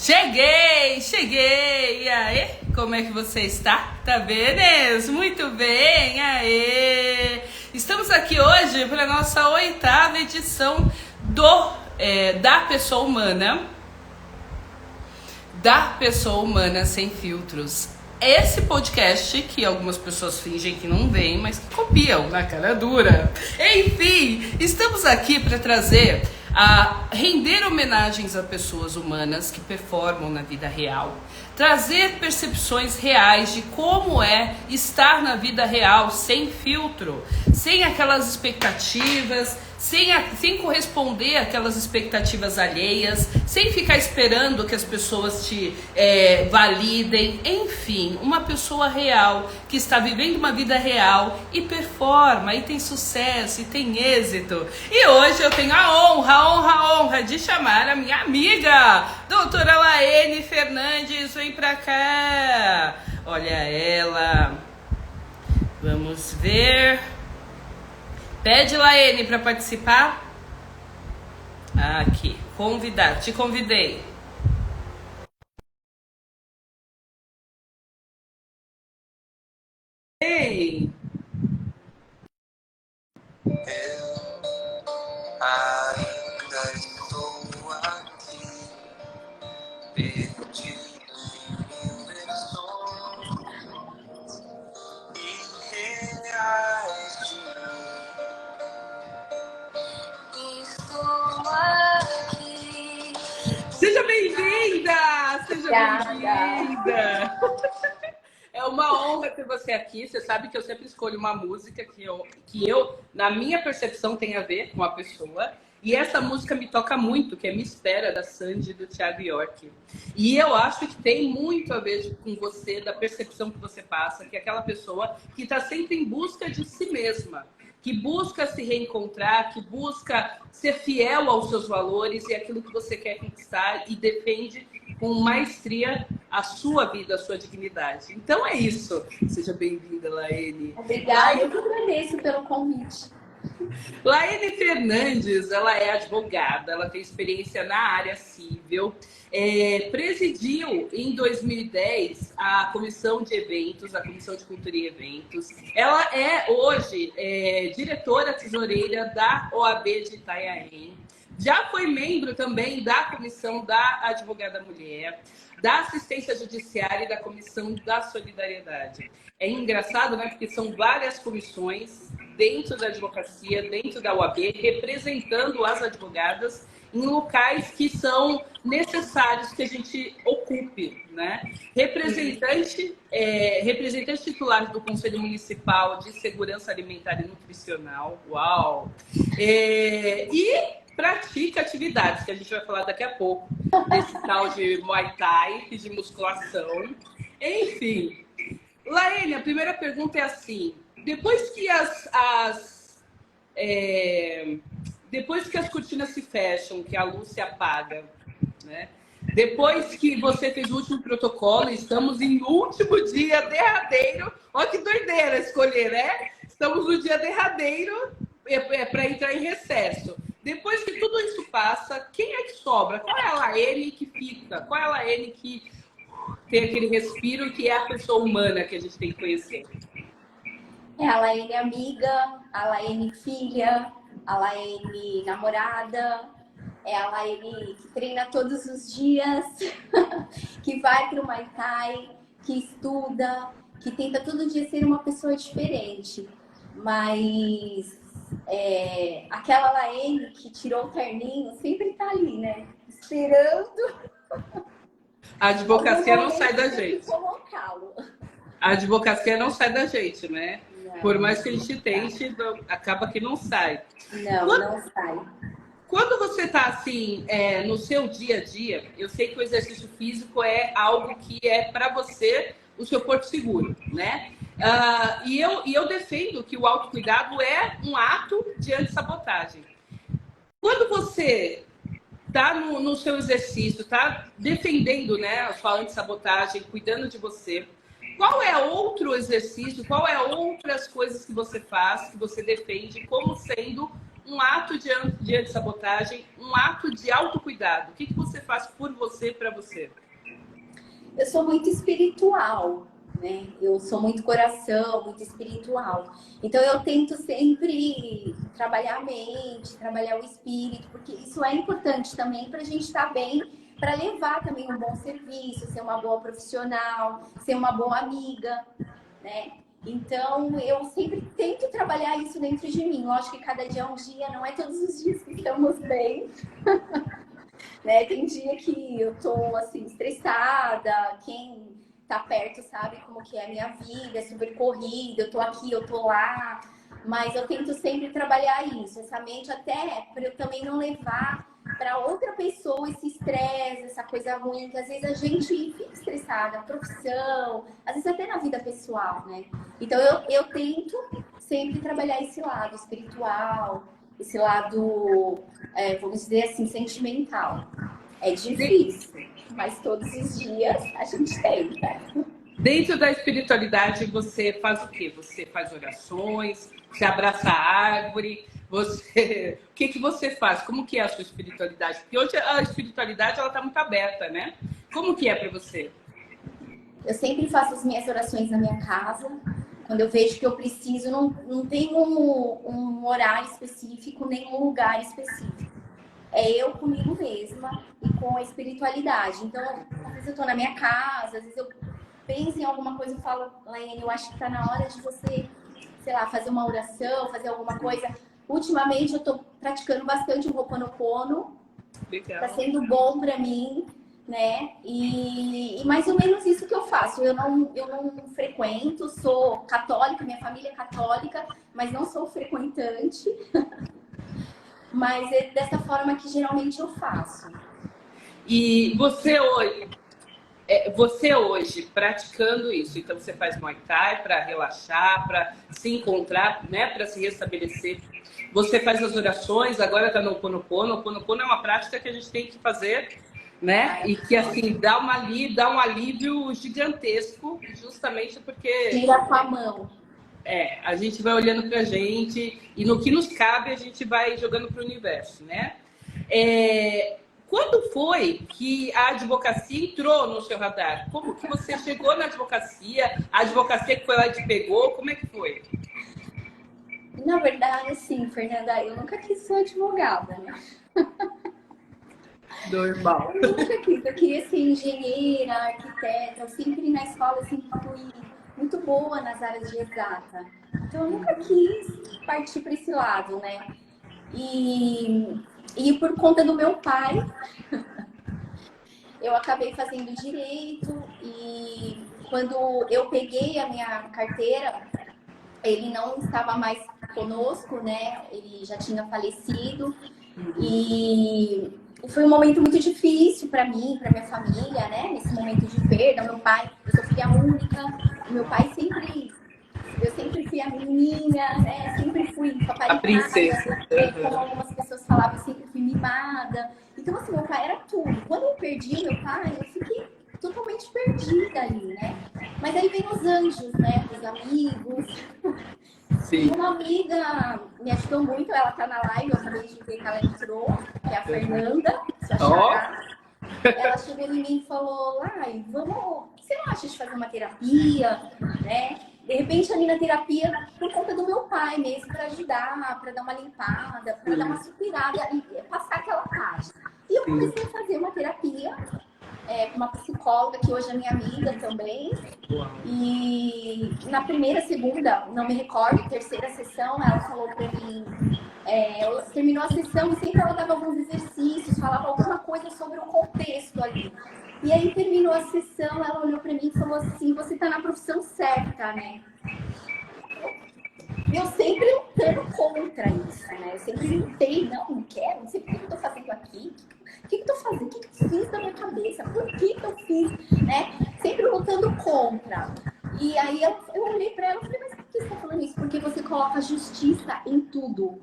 Cheguei! E aí, como é que você está? Tá bem, Inês? Muito bem, aê! Estamos aqui hoje para a nossa 8ª edição da Pessoa Humana. Da Pessoa Humana Sem Filtros. Esse podcast que algumas pessoas fingem que não veem, mas que copiam na cara dura. Enfim, estamos aqui para trazer render homenagens a pessoas humanas que performam na vida real, trazer percepções reais de como é estar na vida real, sem filtro, sem aquelas expectativas, sem corresponder àquelas expectativas alheias, sem ficar esperando que as pessoas te validem, enfim, uma pessoa real que está vivendo uma vida real e performa, e tem sucesso, e tem êxito. E hoje eu tenho a honra de chamar a minha amiga, doutora Laene Fernandes. Vem pra cá, olha ela, vamos ver. Pede, Laene, para participar. Aqui, te convidei. Ei! Eu ainda estou aqui, perdido em mil versões irreais de mim. Estou aqui. Seja bem-vinda! É uma honra ter você aqui. Você sabe que eu sempre escolho uma música que eu, na minha percepção, tem a ver com a pessoa. E essa música me toca muito, que é Me Espera, da Sandy e do Thiago York. E eu acho que tem muito a ver com você, da percepção que você passa, que é aquela pessoa que está sempre em busca de si mesma, que busca se reencontrar, que busca ser fiel aos seus valores e aquilo que você quer conquistar e defende com maestria a sua vida, a sua dignidade. Então é isso. Seja bem-vinda, Laene. Obrigada, eu que agradeço pelo convite. Laene Fernandes, ela é advogada, ela tem experiência na área civil, presidiu em 2010 a Comissão de Eventos, a Comissão de Cultura e Eventos. Ela é hoje diretora tesoureira da OAB de Itanhaém. Já foi membro também da Comissão da Advogada Mulher, da Assistência Judiciária e da Comissão da Solidariedade. É engraçado, né? Porque são várias comissões dentro da advocacia, dentro da OAB, representando as advogadas em locais que são necessários que a gente ocupe, né? Representante titular do Conselho Municipal de Segurança Alimentar e Nutricional, uau! E pratica atividades, que a gente vai falar daqui a pouco, desse tal de Muay Thai, de musculação. Enfim, Laene, a primeira pergunta é assim, depois que depois que as cortinas se fecham, que a luz se apaga, né? Depois que você fez o último protocolo, estamos em último dia derradeiro, olha que doideira escolher, né? Estamos no dia derradeiro para entrar em recesso. Depois que tudo isso passa, quem é que sobra? Qual é a Laene que fica? Qual é a Laene que tem aquele respiro e que é a pessoa humana que a gente tem que conhecer? É a Laene amiga, a Laene filha, a Laene namorada, é a Laene que treina todos os dias, que vai para o Muay Thai, que estuda, que tenta todo dia ser uma pessoa diferente. Mas aquela Laene que tirou o terninho sempre tá ali, né? Esperando. A advocacia não sai da gente. Colocá-lo. A advocacia não sai da gente, né? Não, por mais que a gente tente, acaba que não sai. Não sai. Quando você está assim, no seu dia a dia, eu sei que o exercício físico é algo que é para você o seu porto seguro, né? E eu defendo que o autocuidado é um ato de antissabotagem. Quando você está no seu exercício, está defendendo, né, a sua antissabotagem, cuidando de você, qual é outro exercício, qual é outras coisas que você faz, que você defende como sendo um ato de antissabotagem, um ato de autocuidado. O que você faz por você, para você? Eu sou muito espiritual, né? Eu sou muito coração, muito espiritual. Então eu tento sempre trabalhar a mente, trabalhar o espírito, porque isso é importante também para a gente estar bem, para levar também um bom serviço, ser uma boa profissional, ser uma boa amiga, né? Então eu sempre tento trabalhar isso dentro de mim. Lógico que cada dia é um dia, não é todos os dias que estamos bem. Né? Tem dia que eu tô assim estressada, quem tá perto sabe como que é a minha vida, é super corrida, eu tô aqui, eu tô lá, mas eu tento sempre trabalhar isso, essa mente até para eu também não levar para outra pessoa esse estresse, essa coisa ruim, que às vezes a gente fica estressada, a profissão, às vezes até na vida pessoal, né? Então eu tento sempre trabalhar esse lado espiritual, esse lado, vamos dizer assim, sentimental. É difícil, mas todos os dias a gente tenta. Dentro da espiritualidade, você faz o quê? Você faz orações, você abraça a árvore, você... O que você faz? Como que é a sua espiritualidade? Porque hoje a espiritualidade está muito aberta, né? Como que é para você? Eu sempre faço as minhas orações na minha casa. Quando eu vejo que eu preciso, não tem um horário específico, nem um lugar específico. É eu comigo mesma e com a espiritualidade. Então, às vezes eu tô na minha casa, às vezes eu penso em alguma coisa e falo, Laiane, eu acho que tá na hora de você, sei lá, fazer uma oração, fazer alguma coisa. Ultimamente eu tô praticando bastante o Ho'oponopono. Legal. Tá sendo bom pra mim, né? E mais ou menos isso que eu faço. Eu não frequento, sou católica, minha família é católica, mas não sou frequentante. Mas é dessa forma que geralmente eu faço. E você hoje praticando isso, então você faz Muay Thai para relaxar, para se encontrar, né, para se restabelecer. Você faz as orações, agora está no Ho'oponopono. O Ho'oponopono é uma prática que a gente tem que fazer, né? E que assim dá um alívio gigantesco, justamente porque Tira com a mão. a gente vai olhando para a gente e no que nos cabe a gente vai jogando para o universo, né? Quando foi que a advocacia entrou no seu radar? Como que você chegou na advocacia? A advocacia que foi lá e te pegou? Como é que foi? Na verdade, assim, Fernanda, eu nunca quis ser advogada, né? Normal. Eu nunca quis. Eu queria ser engenheira, arquiteta. Eu sempre na escola eu sempre fui muito boa nas áreas de exata. Então eu nunca quis partir para esse lado, né? E por conta do meu pai, eu acabei fazendo direito e quando eu peguei a minha carteira, ele não estava mais conosco, né? Ele já tinha falecido e foi um momento muito difícil para mim, para minha família, né? Nesse momento de perda, meu pai, eu sou filha única, meu pai eu sempre fui a menininha, né? Sempre fui paparicada. A princesa. Como algumas pessoas falavam, eu sempre fui mimada. Então, assim, meu pai era tudo. Quando eu perdi meu pai, eu fiquei totalmente perdida ali, né? Mas aí vem os anjos, né? Os amigos. Sim. E uma amiga me ajudou muito, ela tá na live, eu acabei de ver que ela entrou, que é a Fernanda, sua xará. Ela chegou em mim e falou, Lai, o que você não acha de fazer uma terapia, né? De repente ali na terapia, por conta do meu pai mesmo, para ajudar, para dar uma limpada, para dar uma superada e passar aquela parte. E eu comecei a fazer uma terapia com uma psicóloga, que hoje é minha amiga também. E na primeira, segunda, não me recordo, terceira sessão, ela falou para mim, ela terminou a sessão e sempre ela dava alguns exercícios, falava alguma coisa sobre o contexto ali. E aí terminou a sessão, ela olhou para mim e falou assim, você tá na profissão certa, né? Eu sempre lutando contra isso, né? Eu sempre lutei, não quero, não sei por que eu tô fazendo aqui. O que eu tô fazendo? O que eu fiz na minha cabeça? Por que eu fiz, né? Sempre lutando contra. E aí eu olhei pra ela e falei, mas por que você tá falando isso? Porque você coloca justiça em tudo.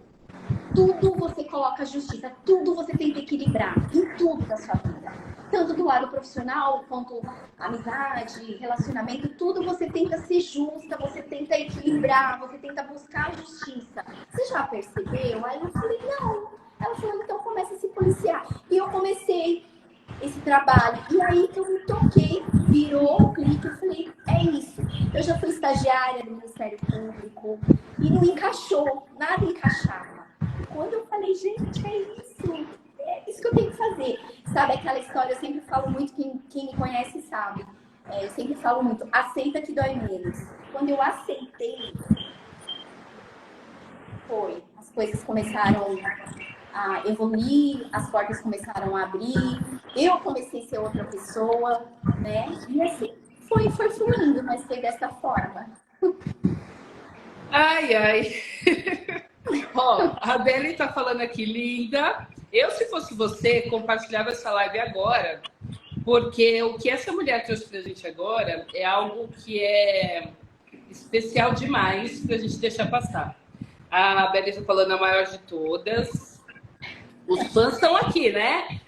Tudo você coloca justiça, tudo você tem que equilibrar, em tudo da sua vida. tanto do lado profissional quanto amizade, relacionamento, tudo você tenta ser justa, você tenta equilibrar, você tenta buscar a justiça. Você já percebeu? Aí eu falei, não. Ela falou, então começa a se policiar. E eu comecei esse trabalho. E aí que eu me toquei, virou o clique, eu falei, é isso. Eu já fui estagiária do Ministério Público e não encaixou, nada encaixava. Quando eu falei, gente, é isso que eu tenho que fazer. Sabe aquela história, eu sempre falo muito, quem me conhece sabe. Eu sempre falo muito, aceita que dói menos. Quando eu aceitei, as coisas começaram a evoluir, as portas começaram a abrir, eu comecei a ser outra pessoa, né? E assim, foi fluindo, mas foi dessa forma. Ai, ai. Ó, a Beli tá falando aqui, linda. Eu, se fosse você, compartilhava essa live agora, porque o que essa mulher trouxe pra gente agora é algo que é especial demais pra gente deixar passar. A Beli tá falando a maior de todas. Os fãs estão aqui, né?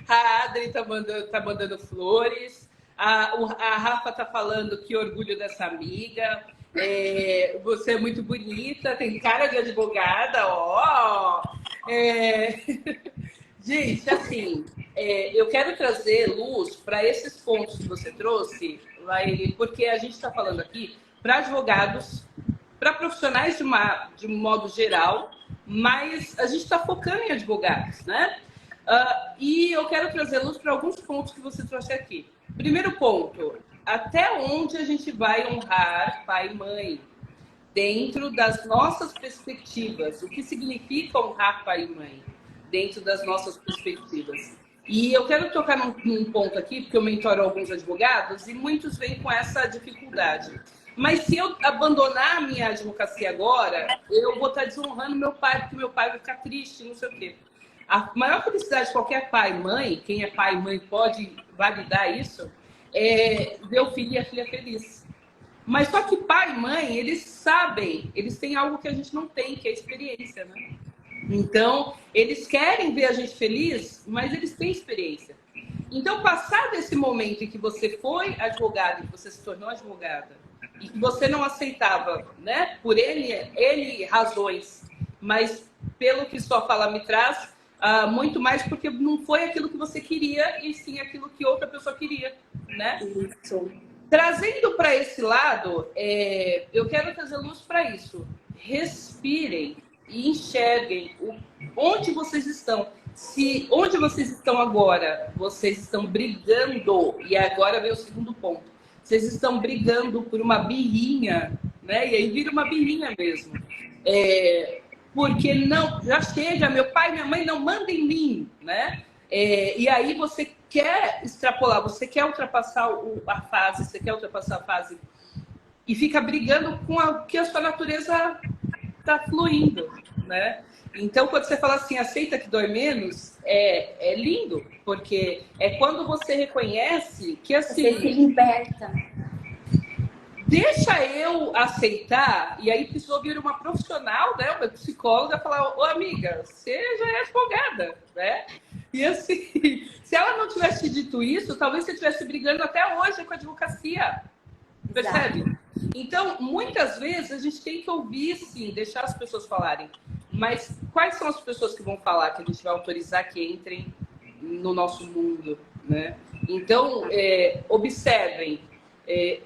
A Adri tá mandando flores. A Rafa tá falando que orgulho dessa amiga. Você é muito bonita, tem cara de advogada, ó. Gente, assim, eu quero trazer luz para esses pontos que você trouxe, Laine, porque a gente está falando aqui para advogados, para profissionais de um modo geral, mas a gente está focando em advogados, né? E eu quero trazer luz para alguns pontos que você trouxe aqui. Primeiro ponto, até onde a gente vai honrar pai e mãe? Dentro das nossas perspectivas. O que significa honrar pai e mãe? Dentro das nossas perspectivas. E eu quero tocar num ponto aqui, porque eu mentoro alguns advogados e muitos vêm com essa dificuldade. Mas se eu abandonar a minha advocacia agora, eu vou estar desonrando meu pai, porque meu pai vai ficar triste, não sei o quê. A maior felicidade de qualquer pai e mãe, quem é pai e mãe pode validar isso, é ver o filho e a filha feliz. Mas só que pai e mãe, eles sabem, eles têm algo que a gente não tem, que é a experiência, né? Então, eles querem ver a gente feliz, mas eles têm experiência. Então, passado esse momento em que você foi advogada, que você se tornou advogada, e que você não aceitava, né, por ele razões, mas pelo que sua fala me traz, muito mais porque não foi aquilo que você queria, e sim aquilo que outra pessoa queria, né? Isso. Trazendo para esse lado, eu quero trazer luz para isso. Respirem e enxerguem onde vocês estão. Se onde vocês estão agora, vocês estão brigando, e agora vem o segundo ponto. Vocês estão brigando por uma birrinha, né? E aí vira uma birrinha mesmo. Porque não, já chega, meu pai e minha mãe não mandam em mim, né? E aí você quer extrapolar, você quer ultrapassar a fase, você quer ultrapassar a fase e fica brigando com o que a sua natureza está fluindo, né? Então, quando você fala assim, aceita que dói menos, é lindo, porque é quando você reconhece que assim... Você se liberta. Deixa eu aceitar, e aí precisou vir uma profissional, né, uma psicóloga, falar, ô amiga, você já é advogada, né? E assim, se ela não tivesse dito isso, talvez você estivesse brigando até hoje com a advocacia, percebe? Exato. Então, muitas vezes a gente tem que ouvir, sim, deixar as pessoas falarem, mas quais são as pessoas que vão falar, que a gente vai autorizar que entrem no nosso mundo, né? Então, observem,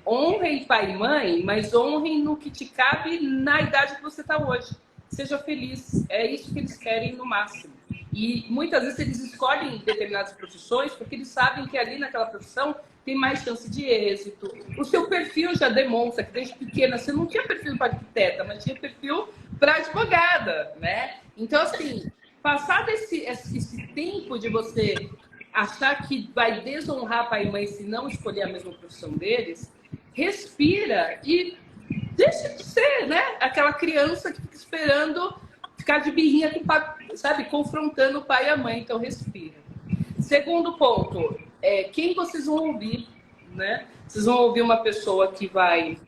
honrem pai e mãe, mas honrem no que te cabe na idade que você está hoje. Seja feliz, é isso que eles querem no máximo. E muitas vezes eles escolhem determinadas profissões porque eles sabem que ali naquela profissão tem mais chance de êxito. O seu perfil já demonstra que desde pequena você não tinha perfil para arquiteta, mas tinha perfil para advogada, né? Então, assim, passado esse tempo de você achar que vai desonrar pai e mãe se não escolher a mesma profissão deles, respira e deixa de ser, né? Aquela criança que fica esperando ficar de birrinha com o pai, sabe? Confrontando o pai e a mãe. Então, respira. Segundo ponto, quem vocês vão ouvir, né? Vocês vão ouvir uma pessoa que vai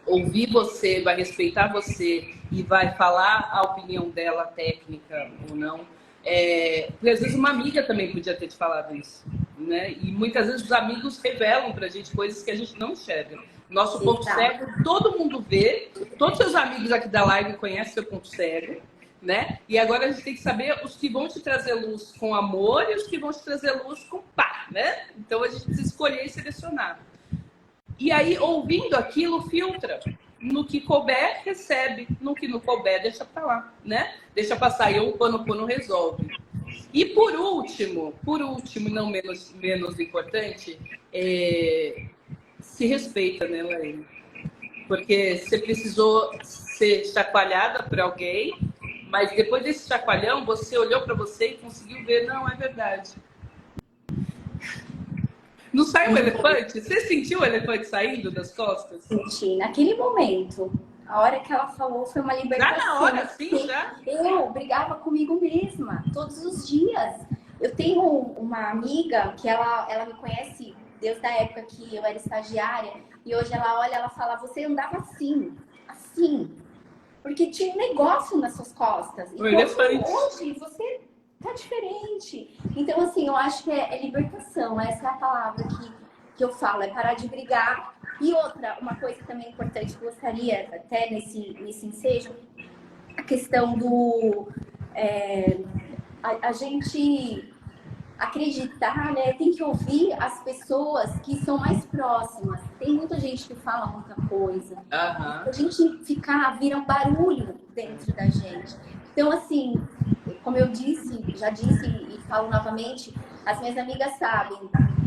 ouvir você, vai respeitar você e vai falar a opinião dela, técnica ou não. Porque às vezes uma amiga também podia ter te falado isso, né? E muitas vezes os amigos revelam pra gente coisas que a gente não enxerga. Nosso ponto Exato. cego, todo mundo vê, todos seus amigos aqui da live conhecem seu ponto cego, né? E agora a gente tem que saber os que vão te trazer luz com amor e os que vão te trazer luz com pá, né? Então a gente precisa escolher e selecionar. E aí, ouvindo aquilo, filtra. No que couber, recebe. No que não couber, deixa pra lá, né? Deixa passar. E o Ho'oponopono resolve. E por último, e não menos importante, se respeita, né, Laine? Porque você precisou ser chacoalhada por alguém, mas depois desse chacoalhão, você olhou pra você e conseguiu ver, não, é verdade. Não saiu o elefante? Você sentiu o elefante saindo das costas? Senti. Naquele momento, a hora que ela falou foi uma libertação. Já na hora, sim, já? Eu brigava comigo mesma, todos os dias. Eu tenho uma amiga que ela me conhece desde a época que eu era estagiária, e hoje ela olha, ela fala, você andava assim, porque tinha um negócio nas suas costas. E hoje você tá diferente. Então, assim, eu acho que é libertação. Essa é a palavra que eu falo, é parar de brigar. E outra, uma coisa também importante que eu gostaria, até nesse ensejo, a questão do... a gente acreditar, né? Tem que ouvir as pessoas que são mais próximas. Tem muita gente que fala muita coisa. A gente vira um barulho dentro da gente. Então, assim, como eu já disse e falo novamente, as minhas amigas sabem,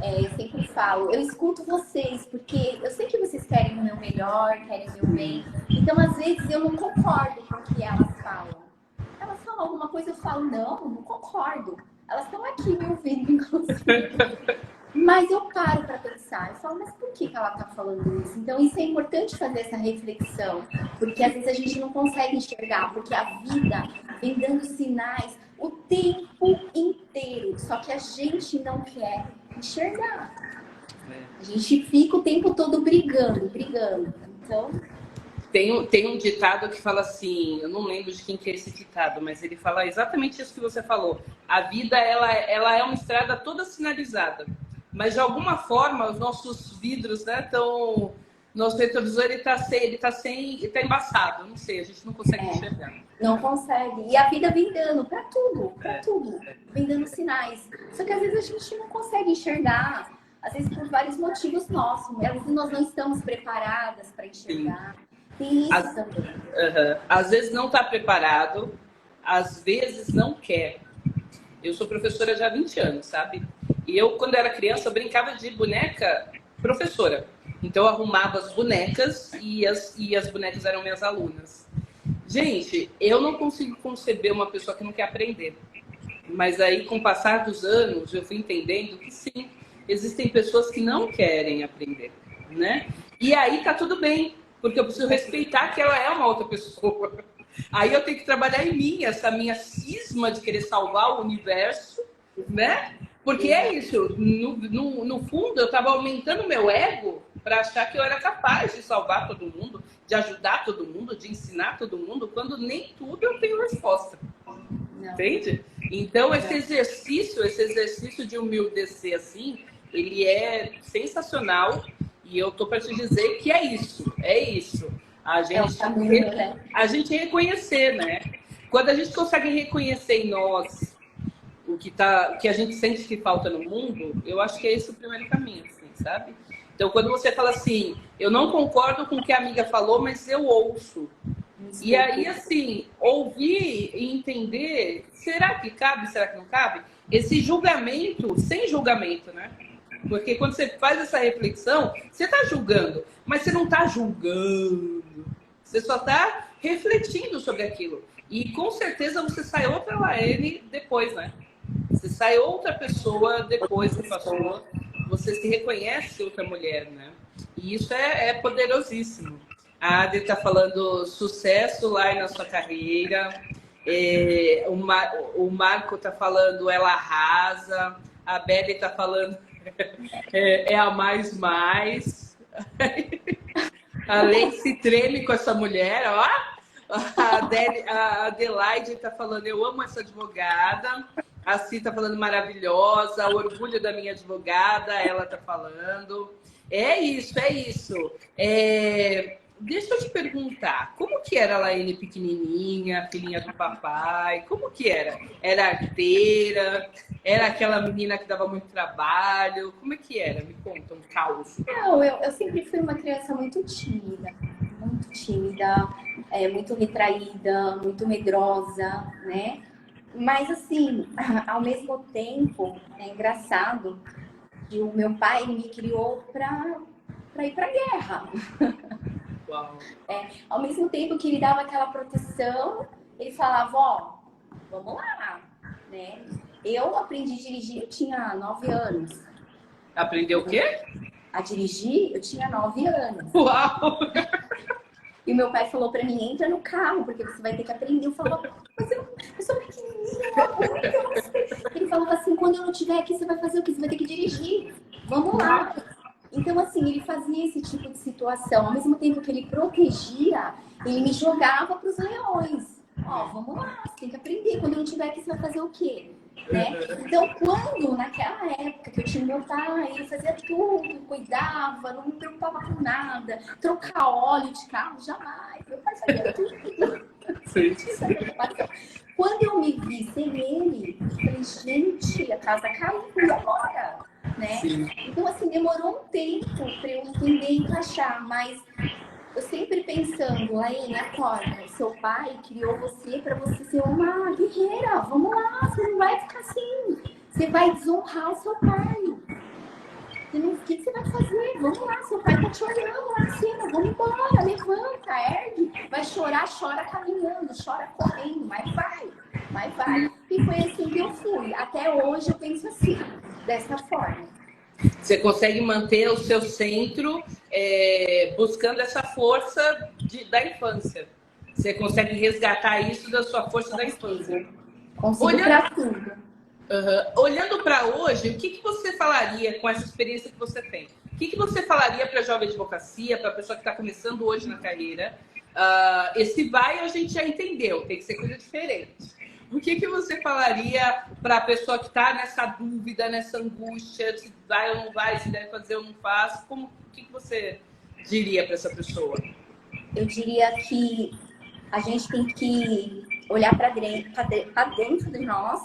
eu sempre falo, eu escuto vocês, porque eu sei que vocês querem o meu melhor, querem o meu bem. Então, às vezes, eu não concordo com o que elas falam. Elas falam alguma coisa, eu falo, não concordo. Elas estão aqui me ouvindo, inclusive. Mas eu paro para pensar. Eu falo, mas por que ela está falando isso? Então, isso é importante fazer essa reflexão. Porque às vezes a gente não consegue enxergar. Porque a vida vem dando sinais o tempo inteiro. Só que a gente não quer enxergar. A gente fica o tempo todo brigando. Então... Tem um ditado que fala assim, eu não lembro de quem que é esse ditado, mas ele fala exatamente isso que você falou. A vida, ela é uma estrada toda sinalizada, mas de alguma forma os nossos vidros, né, nosso retrovisor, ele tá embaçado, não sei, a gente não consegue enxergar. Não consegue. E a vida vem dando para tudo. Vem dando sinais. Só que às vezes a gente não consegue enxergar, às vezes por vários motivos nossos. Às vezes nós não estamos preparadas para enxergar. Sim. Tem isso também. Às vezes não está preparado, às vezes não quer. Eu sou professora já há 20 anos, sabe? E eu, quando era criança, eu brincava de boneca professora. Então eu arrumava as bonecas e as bonecas eram minhas alunas. Gente, eu não consigo conceber uma pessoa que não quer aprender. Mas aí, com o passar dos anos, eu fui entendendo que sim, existem pessoas que não querem aprender, né? E aí tá tudo bem. Porque eu preciso respeitar que ela é uma outra pessoa. Aí eu tenho que trabalhar em mim, essa minha cisma de querer salvar o universo, né? Porque é isso. No fundo, eu estava aumentando meu ego para achar que eu era capaz de salvar todo mundo, de ajudar todo mundo, de ensinar todo mundo, quando nem tudo eu tenho resposta. Não. Entende? Então, esse exercício de humildecer assim, ele é sensacional. E eu tô para te dizer que é isso. A gente reconhecer, né? Quando a gente consegue reconhecer em nós o que a gente sente que falta no mundo, eu acho que é esse o primeiro caminho, assim, sabe? Então, quando você fala assim, eu não concordo com o que a amiga falou, mas eu ouço. E aí, assim, ouvir e entender, será que cabe, será que não cabe? Esse julgamento, sem julgamento, né? Porque quando você faz essa reflexão, você está julgando, mas você não está julgando. Você só está refletindo sobre aquilo. E com certeza você sai outra Laene depois, né? Você sai outra pessoa depois que passou. Você se reconhece outra mulher, né? E isso é poderosíssimo. A Adri está falando sucesso lá na sua carreira. O Marco está falando ela arrasa. A Beli está falando é a mais. A Lei se treme com essa mulher, ó. A Adelaide está falando, eu amo essa advogada. A Cí está falando maravilhosa, orgulho da minha advogada, ela está falando. É isso, é isso. Deixa eu te perguntar, como que era a Laene pequenininha, filhinha do papai? Como que era? Era arteira? Era aquela menina que dava muito trabalho? Como é que era? Me conta um caos. Não, eu sempre fui uma criança muito tímida, muito retraída, muito medrosa, né? Mas assim, ao mesmo tempo, é engraçado que o meu pai me criou para ir para a guerra. Uau. Ao mesmo tempo que ele dava aquela proteção, ele falava, ó, vamos lá, né? Eu aprendi a dirigir, eu tinha 9 anos. Aprendeu o quê? A dirigir, eu tinha 9 anos. Uau! E o meu pai falou pra mim, entra no carro, porque você vai ter que aprender. Eu falava, mas eu sou pequenininha, eu não sei. Ele falava assim, quando eu não estiver aqui, você vai fazer o quê? Você vai ter que dirigir. Vamos lá. Então, assim, ele fazia esse tipo de situação. Ao mesmo tempo que ele protegia, ele me jogava para os leões. Ó, vamos lá, você tem que aprender. Quando eu não estiver aqui, você vai fazer o quê? Né? Então, quando, naquela época que eu tinha meu pai, ele fazia tudo, cuidava, não me preocupava com nada. Trocar óleo de carro, jamais. Meu pai fazia tudo. Sim. Quando eu me vi sem ele, eu falei, gente, a casa caiu, e agora? Né? Então, assim, demorou um tempo para eu entender e encaixar, mas eu sempre pensando, Laene, acorda, seu pai criou você para você ser uma guerreira, vamos lá, você não vai ficar assim, você vai desonrar o seu pai. O que você vai fazer? Vamos lá, seu pai tá te olhando lá em cima, vamos embora, levanta, ergue, vai chorar, chora caminhando, chora correndo, mas vai. E foi assim que eu fui. Até hoje eu penso assim, dessa forma. Você consegue manter o seu centro buscando essa força da infância. Você consegue resgatar isso da sua força da infância. Consigo pra tudo. Olhando para hoje, o que você falaria com essa experiência que você tem? O que você falaria para a jovem advocacia, para a pessoa que está começando hoje na carreira? Esse vai a gente já entendeu, tem que ser coisa diferente. O que você falaria para a pessoa que está nessa dúvida, nessa angústia, se vai ou não vai, se deve fazer ou não faz? O que você diria para essa pessoa? Eu diria que a gente tem que olhar para dentro de nós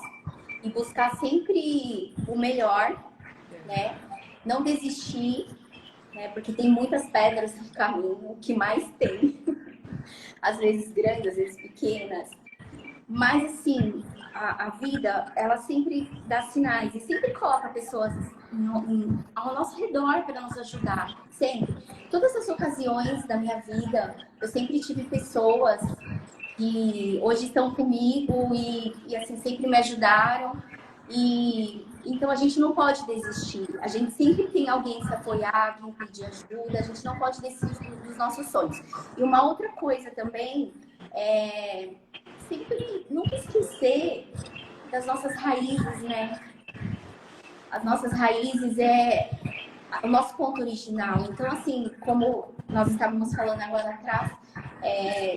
e buscar sempre o melhor, né? Não desistir, né? Porque tem muitas pedras no caminho, o que mais tem. Às vezes grandes, às vezes pequenas. Mas, assim, a vida, ela sempre dá sinais e sempre coloca pessoas ao nosso redor para nos ajudar. Sempre. Todas as ocasiões da minha vida, eu sempre tive pessoas que hoje estão comigo e assim, sempre me ajudaram. E então a gente não pode desistir. A gente sempre tem alguém se apoiar, alguém pedir ajuda. A gente não pode desistir dos nossos sonhos. E uma outra coisa também é sempre nunca esquecer das nossas raízes, né? As nossas raízes é o nosso ponto original. Então, assim, como nós estávamos falando agora atrás,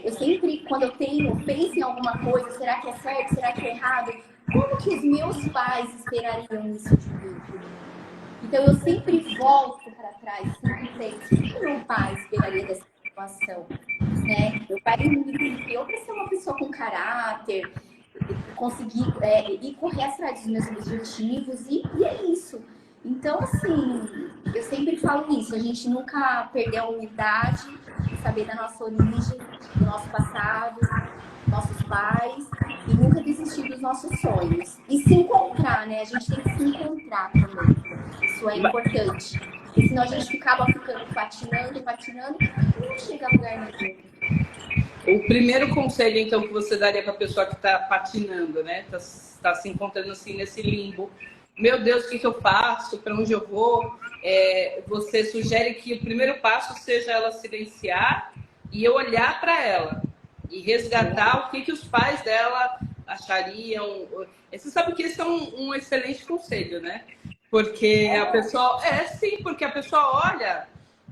eu sempre, quando eu penso em alguma coisa, será que é certo, será que é errado? Como que os meus pais esperariam isso de mim? Então, eu sempre volto para trás, sempre penso, o que meu pai esperaria dessa situação? Né? Meu pai me criou para ser uma pessoa com caráter, conseguir ir correr atrás dos meus objetivos, e é isso. Então, assim, eu sempre falo isso, a gente nunca perder a humildade, saber da nossa origem, do nosso passado, nossos pais, e nunca desistir dos nossos sonhos. E se encontrar, né? A gente tem que se encontrar também. Isso é importante. Porque senão a gente ficava patinando, e não chega a lugar nenhum. O primeiro conselho, então, que você daria para a pessoa que está patinando, né? Está se encontrando assim nesse limbo. Meu Deus, o que eu faço? Para onde eu vou? Você sugere que o primeiro passo seja ela silenciar e eu olhar para ela e resgatar o que os pais dela achariam. Você sabe que esse é um excelente conselho, né? Porque a pessoa... sim, porque a pessoa olha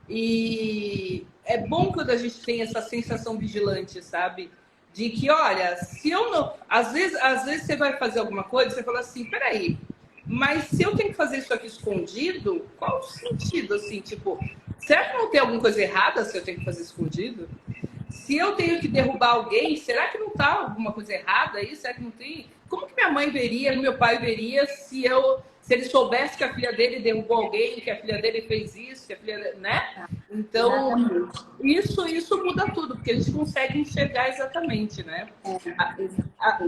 e é bom quando a gente tem essa sensação vigilante, sabe? De que, olha, se eu não... Às vezes você vai fazer alguma coisa, você fala assim, peraí, mas se eu tenho que fazer isso aqui escondido, qual o sentido, assim, tipo, será que não tem alguma coisa errada se eu tenho que fazer escondido? Se eu tenho que derrubar alguém, será que não tá alguma coisa errada aí? Será que não tem? Como que minha mãe veria, meu pai veria se ele soubesse que a filha dele derrubou alguém, que a filha dele fez isso, que a filha dele, né? Então, isso muda tudo, porque a gente consegue enxergar exatamente, né?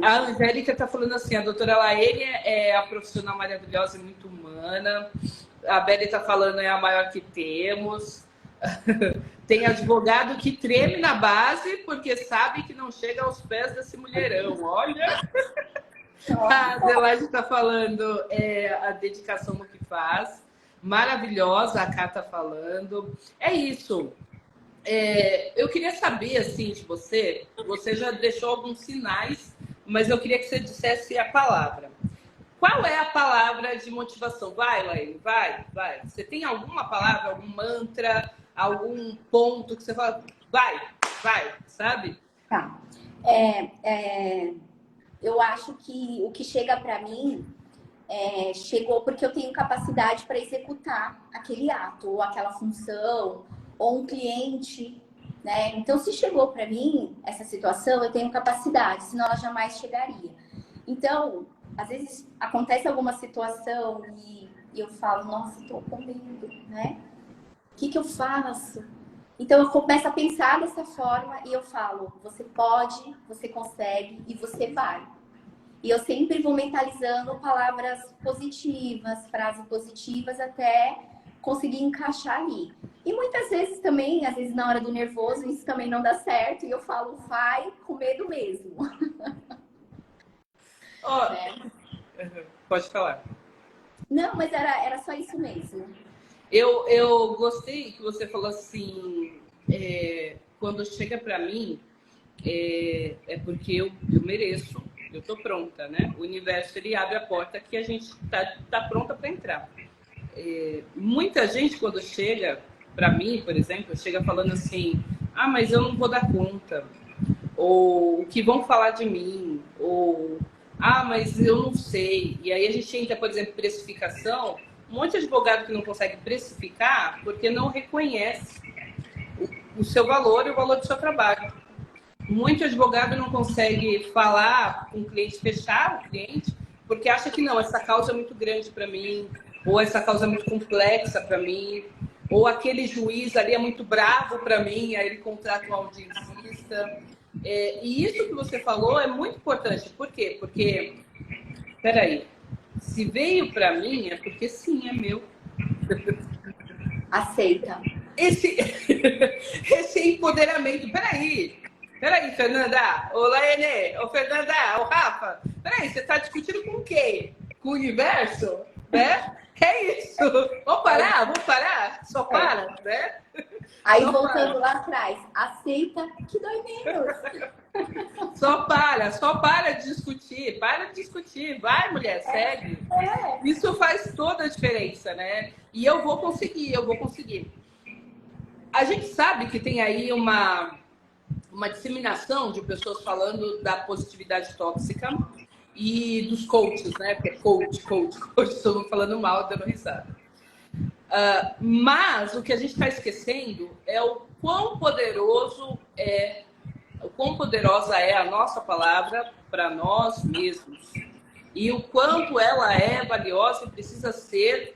A Angélica está falando assim, a doutora Laene é a profissional maravilhosa e muito humana. A Beli está falando, é a maior que temos. Tem advogado que treme na base porque sabe que não chega aos pés desse mulherão. Olha! A Adelaide está falando a dedicação no que faz. Maravilhosa, a Cá está falando. É isso. Eu queria saber, assim, de você. Você já deixou alguns sinais, mas eu queria que você dissesse a palavra. Qual é a palavra de motivação? Vai, Laine, vai. Você tem alguma palavra, algum mantra, algum ponto que você fala, vai, sabe? Tá. Eu acho que o que chega para mim chegou porque eu tenho capacidade para executar aquele ato, ou aquela função, ou um cliente, né? Então, se chegou para mim essa situação, eu tenho capacidade, senão ela jamais chegaria. Então, às vezes acontece alguma situação e eu falo, nossa, estou com medo, né? O que eu faço? Então eu começo a pensar dessa forma e eu falo, você pode, você consegue e você vai. E eu sempre vou mentalizando palavras positivas, frases positivas até conseguir encaixar ali. E muitas vezes também, às vezes na hora do nervoso, isso também não dá certo e eu falo, vai com medo mesmo. Pode falar. Não, mas era só isso mesmo. Eu gostei que você falou assim, quando chega para mim, é porque eu mereço, eu tô pronta, né? O universo, ele abre a porta que a gente tá pronta para entrar. Muita gente, quando chega para mim, por exemplo, chega falando assim, mas eu não vou dar conta, ou o que vão falar de mim, ou mas eu não sei. E aí a gente entra, por exemplo, precificação. Um monte de advogado que não consegue precificar porque não reconhece o seu valor e o valor do seu trabalho. Muito advogado não consegue falar com o cliente, fechar o cliente, porque acha que não, essa causa é muito grande para mim, ou essa causa é muito complexa para mim, ou aquele juiz ali é muito bravo para mim, aí ele contrata um audiencista. E isso que você falou é muito importante. Por quê? Porque, peraí, se veio para mim é porque sim, é meu. Aceita. Esse empoderamento. Peraí, Fernanda. Ô, Laene. Ô, Fernanda. Ô, Rafa. Peraí, você está discutindo com quem? Com o universo? Né? É isso. Vamos parar? Só para, né? Aí só voltando lá atrás, aceita que dói menos. Só para de discutir. Para de discutir. Vai, mulher, segue. Isso faz toda a diferença, né? E eu vou conseguir. A gente sabe que tem aí uma disseminação de pessoas falando da positividade tóxica e dos coaches, né? Porque é coach, estou falando mal, dando risada. Mas o que a gente está esquecendo é o quão poderosa é a nossa palavra para nós mesmos e o quanto ela é valiosa e precisa ser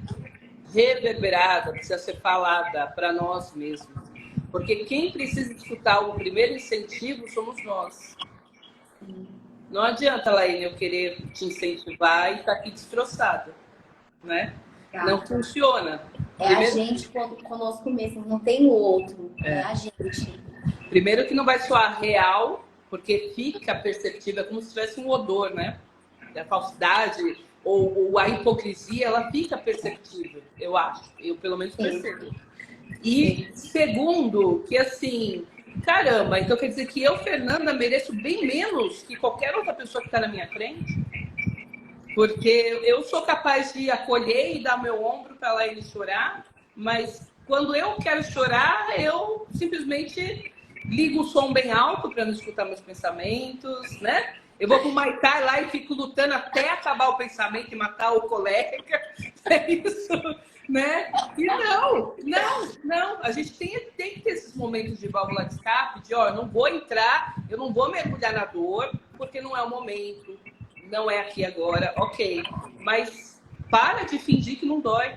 reverberada, precisa ser falada para nós mesmos. Porque quem precisa escutar o primeiro incentivo somos nós. Não adianta, Laine, eu querer te incentivar e estar aqui destroçada, né? Tá. Não funciona. A gente conosco mesmo, não tem o outro, é a gente. Primeiro que não vai soar real, porque fica perceptível, é como se tivesse um odor, né? A falsidade ou a hipocrisia, ela fica perceptível, eu acho. Eu, pelo menos, percebo. E segundo, que assim, caramba, então quer dizer que eu, Fernanda, mereço bem menos que qualquer outra pessoa que está na minha frente? Porque eu sou capaz de acolher e dar meu ombro para ela ir chorar, mas quando eu quero chorar, eu simplesmente ligo o som bem alto para não escutar meus pensamentos, né? Eu vou pro Muay Thai lá e fico lutando até acabar o pensamento e matar o colega. É isso, né? E não. A gente tem que ter esses momentos de válvula de escape, de, ó, eu não vou entrar, eu não vou mergulhar na dor, porque não é o momento, não é aqui agora, ok. Mas para de fingir que não dói,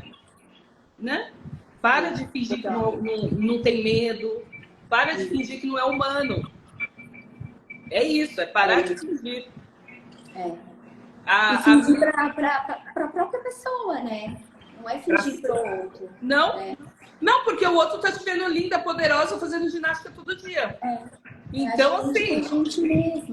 né? Para de fingir que não tem medo, para de fingir que não é humano. É isso, é parar de fingir. E fingir para a própria pessoa, né? Não é fingir para o outro. Não, né? não, porque o outro tá te vendo linda, poderosa, fazendo ginástica todo dia. Então, assim,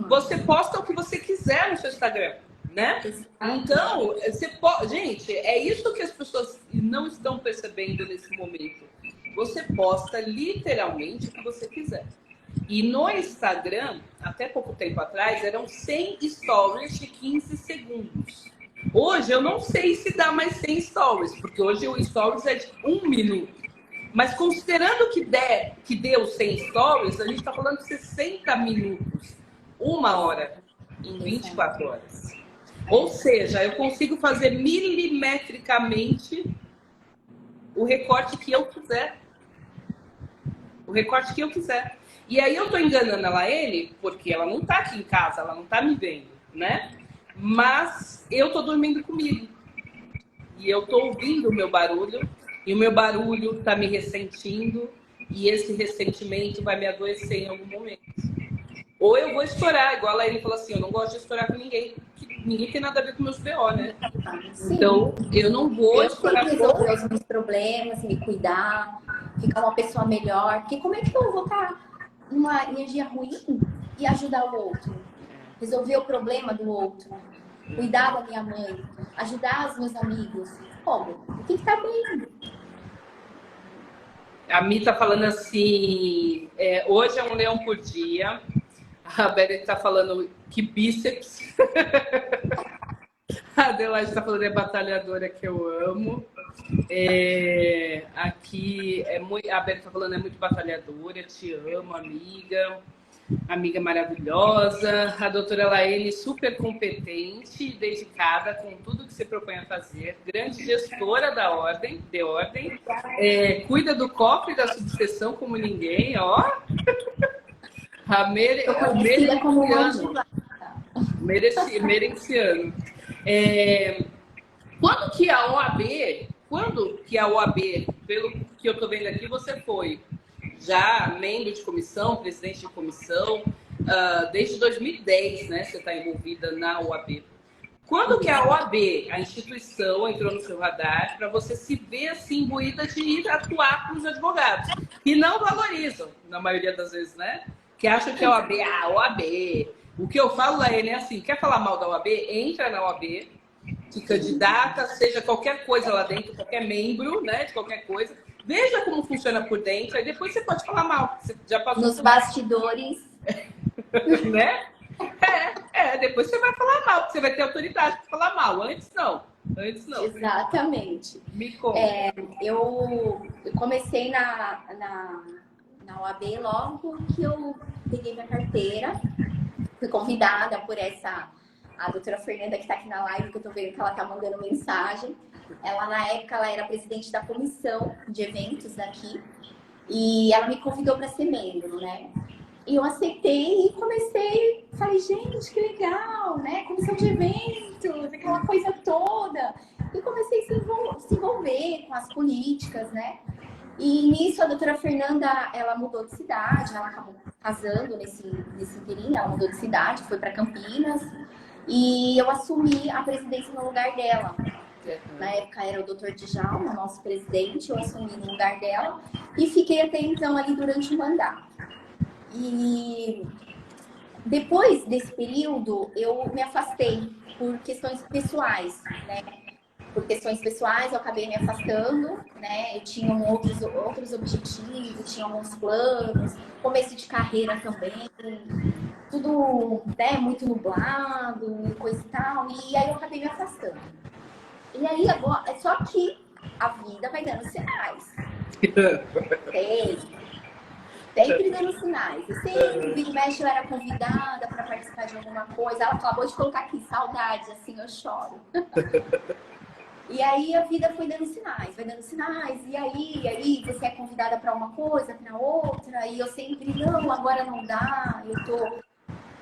você posta o que você quiser no seu Instagram, né? Então, você pode... Gente, é isso que as pessoas não estão percebendo nesse momento. Você posta literalmente o que você quiser. E no Instagram, até pouco tempo atrás, eram 100 stories de 15 segundos. Hoje, eu não sei se dá mais 100 stories, porque hoje o stories é de 1 minuto. Mas considerando que deu 100 stories, a gente está falando de 60 minutos, 1 hora, em 24 horas. Ou seja, eu consigo fazer milimetricamente o recorte que eu quiser. O recorte que eu quiser. E aí eu tô enganando a Laene, porque ela não tá aqui em casa, ela não tá me vendo, né? Mas eu tô dormindo comigo. E eu tô ouvindo o meu barulho, e o meu barulho tá me ressentindo, e esse ressentimento vai me adoecer em algum momento. Ou eu vou estourar, igual a Laene falou assim, eu não gosto de estourar com ninguém, porque ninguém tem nada a ver com meus BO, né? Sim. Então, eu não vou estourar. Eu tenho que resolver os meus problemas, me cuidar, ficar uma pessoa melhor. Porque como é que eu vou estar numa energia ruim e ajudar o outro? Resolver o problema do outro, cuidar da minha mãe, ajudar os meus amigos. Como? Tem que estar bem. A Mi tá falando assim, hoje é um leão por dia. A Beth tá falando que bíceps. A Adelaide tá falando é batalhadora que eu amo. Aqui a Beth tá falando é muito batalhadora, te amo, amiga. Amiga maravilhosa. A doutora Laene, super competente e dedicada com tudo que se propõe a fazer. Grande gestora da ordem, cuida do cofre da subseção como ninguém, ó. Merenciano. Quando que a OAB, pelo que eu tô vendo aqui, você foi já membro de comissão, presidente de comissão, desde 2010, né? Você está envolvida na OAB. Quando que a OAB, a instituição, entrou no seu radar para você se ver assim, imbuída de ir atuar com os advogados, que não valorizam, na maioria das vezes, né? Que acham que a OAB é a OAB. O que eu falo, Laene, é assim, quer falar mal da OAB? Entra na OAB, se candidata, seja qualquer coisa lá dentro, qualquer membro, né, de qualquer coisa. Veja como funciona por dentro, aí depois você pode falar mal. Você já passou nos bastidores. Né? Depois você vai falar mal, porque você vai ter autoridade para falar mal. Antes não. Exatamente. Me conta. Eu comecei na OAB logo que eu peguei minha carteira. Fui convidada por a doutora Fernanda, que está aqui na live, que eu tô vendo que ela tá mandando mensagem. Ela, na época, ela era presidente da comissão de eventos daqui. E ela me convidou para ser membro, né? E eu aceitei e comecei, falei, gente, que legal, né? Comissão de eventos, aquela coisa toda. E comecei a se envolver com as políticas, né? E nisso a doutora Fernanda, ela mudou de cidade, ela acabou casando nesse inteirinho, ela mudou de cidade, foi para Campinas. E eu assumi a presidência no lugar dela. Na época era o doutor Djalma, nosso presidente, eu assumi no lugar dela. E fiquei até então ali durante o mandato. E depois desse período, eu me afastei por questões pessoais, né? Por questões pessoais, eu acabei me afastando, né? Eu tinha outros objetivos, tinha alguns planos, começo de carreira também, tudo, né, muito nublado e coisa e tal. E aí eu acabei me afastando. E aí agora, só que a vida vai dando sinais. Sempre dando sinais. Eu sempre, vira e mexe, eu era convidada para participar de alguma coisa. Ela acabou de colocar aqui, saudades, assim, eu choro. E aí a vida foi dando sinais, vai dando sinais. E aí você é convidada para uma coisa, para outra. E eu sempre, não, agora não dá, eu tô...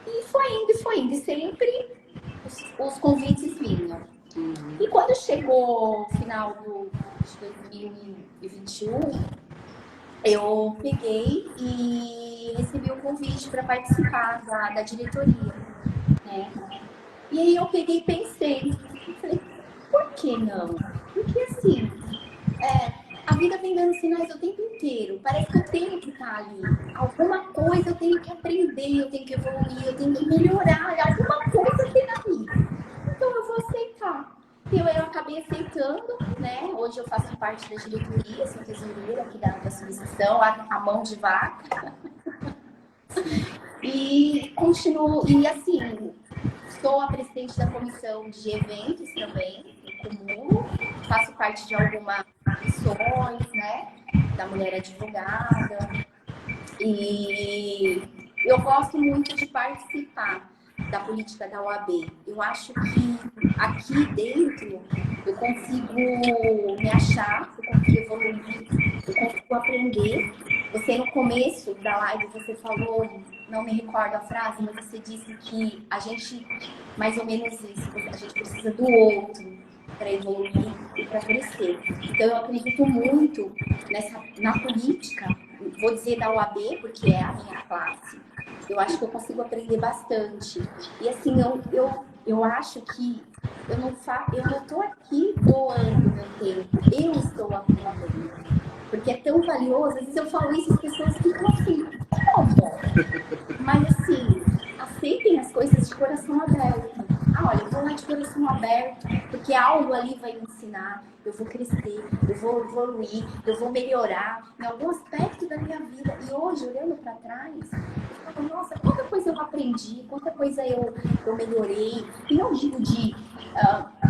E foi indo. E sempre os convites vinham. E quando chegou o final de 2021, eu peguei e recebi um convite para participar da diretoria, né? E aí eu peguei e pensei, falei, por que não? Porque assim, a vida vem dando sinais o tempo inteiro. Parece que eu tenho que estar ali. Alguma coisa eu tenho que aprender, eu tenho que evoluir, eu tenho que melhorar. Alguma coisa tem ali. Então eu vou aceitar. Eu acabei aceitando, né? Hoje eu faço parte da diretoria, sou tesoureira aqui da associação, a mão de vaca. E continuo, e assim, sou a presidente da comissão de eventos também, do Cumulo, faço parte de algumas comissões, né? Da mulher advogada. E eu gosto muito de participar da política da OAB. Eu acho que aqui dentro eu consigo me achar, eu consigo evoluir, eu consigo aprender. Você no começo da live, você falou, não me recordo a frase, mas você disse que a gente, mais ou menos isso, a gente precisa do outro para evoluir e para crescer. Então eu acredito muito na política, vou dizer da OAB, porque é a minha classe. Eu acho que eu consigo aprender bastante. E assim, eu acho que eu não estou aqui doando meu tempo, eu estou aprendendo. Porque é tão valioso, às vezes eu falo isso e as pessoas ficam assim, como? Mas assim, aceitem as coisas de coração aberto. Olha, eu vou lá de coração aberto, porque algo ali vai me ensinar, eu vou crescer, eu vou evoluir, eu vou melhorar em algum aspecto da minha vida. E hoje, olhando para trás, eu falo, nossa, quanta coisa eu aprendi, quanta coisa eu melhorei. E não digo de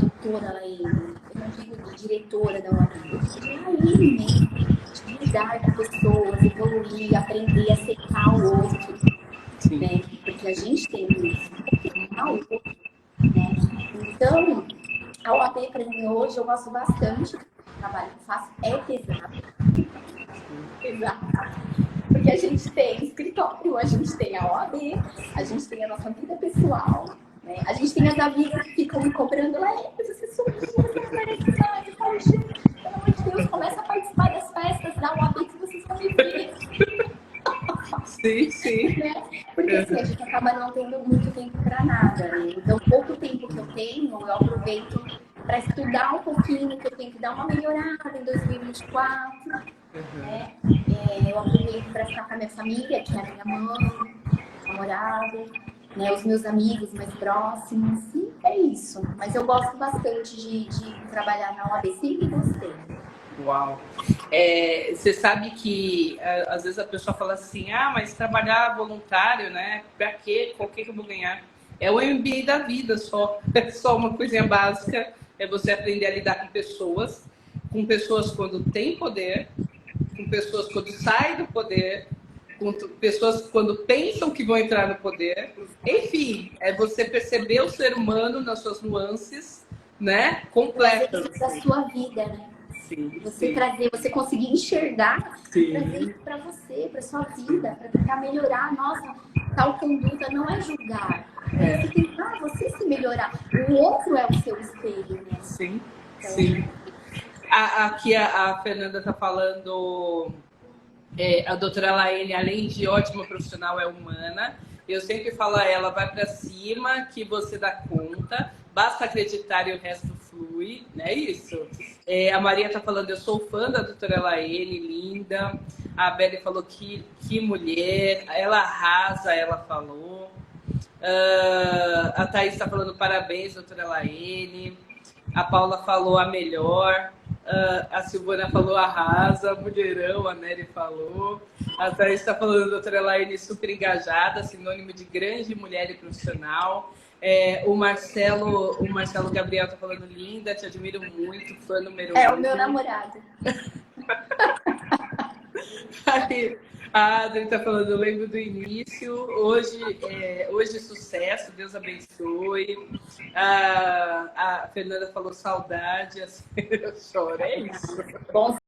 doutora Laine, eu não digo de diretora da UAB, eu digo de Laine mesmo, de lidar com pessoas, evoluir, aprender a aceitar o outro. Né? Porque a gente tem isso, né? Então, a OAB para mim hoje eu gosto bastante do trabalho que eu faço, é pesado. Pesado. Porque a gente tem escritório, a gente tem a OAB, a gente tem a nossa vida pessoal, né? A gente tem as amigas que ficam me cobrando lá, você sumiu, você não merece mais, eu falo, gente, pelo amor de Deus, começa a participar das festas da OAB que vocês vão me ver. Sim, sim. Né? Porque assim, a gente acaba não tendo muito tempo para nada, né? Então, pouco tempo que eu tenho, eu aproveito para estudar um pouquinho, que eu tenho que dar uma melhorada em 2024. Né? Eu aproveito para ficar com a minha família, que é a minha mãe, namorada, né? Os meus amigos mais próximos. E é isso. Mas eu gosto bastante de trabalhar na OAB, sempre gostei. Uau! Você sabe que às vezes a pessoa fala assim, mas trabalhar voluntário, né? Pra quê? Qual que eu vou ganhar? É o MBA da vida só. É só uma coisinha básica. É você aprender a lidar com pessoas quando tem poder, com pessoas quando saem do poder, com pessoas quando pensam que vão entrar no poder. Enfim, é você perceber o ser humano nas suas nuances, né? Completas. Trazer isso da sua vida, né? Sim, você sim. trazer, você conseguir enxergar, Sim. trazer isso para você, para sua vida, para tentar melhorar. Nossa, tal conduta não é julgar. É você tentar você se melhorar. O outro é o seu espelho, né? Sim, então, sim. Aqui a Fernanda está falando, a doutora Laine, além de ótima profissional, é humana. Eu sempre falo a ela, vai para cima que você dá conta, basta acreditar e o resto flui, não é isso? A Maria está falando, eu sou fã da doutora Laine, linda. A Beli falou que mulher, ela arrasa, ela falou. A Thaís está falando parabéns, doutora Laine. A Paula falou a melhor. A Silvana falou arrasa, mulherão, a Nery falou. A Thaís está falando, doutora Laine, super engajada, sinônimo de grande mulher e profissional. O Marcelo Gabriel está falando, linda, te admiro muito, fã número 1. É o meu namorado. A Adri tá falando, eu lembro do início, hoje sucesso, Deus abençoe. A Fernanda falou saudade, assim, eu choro, é isso. Bom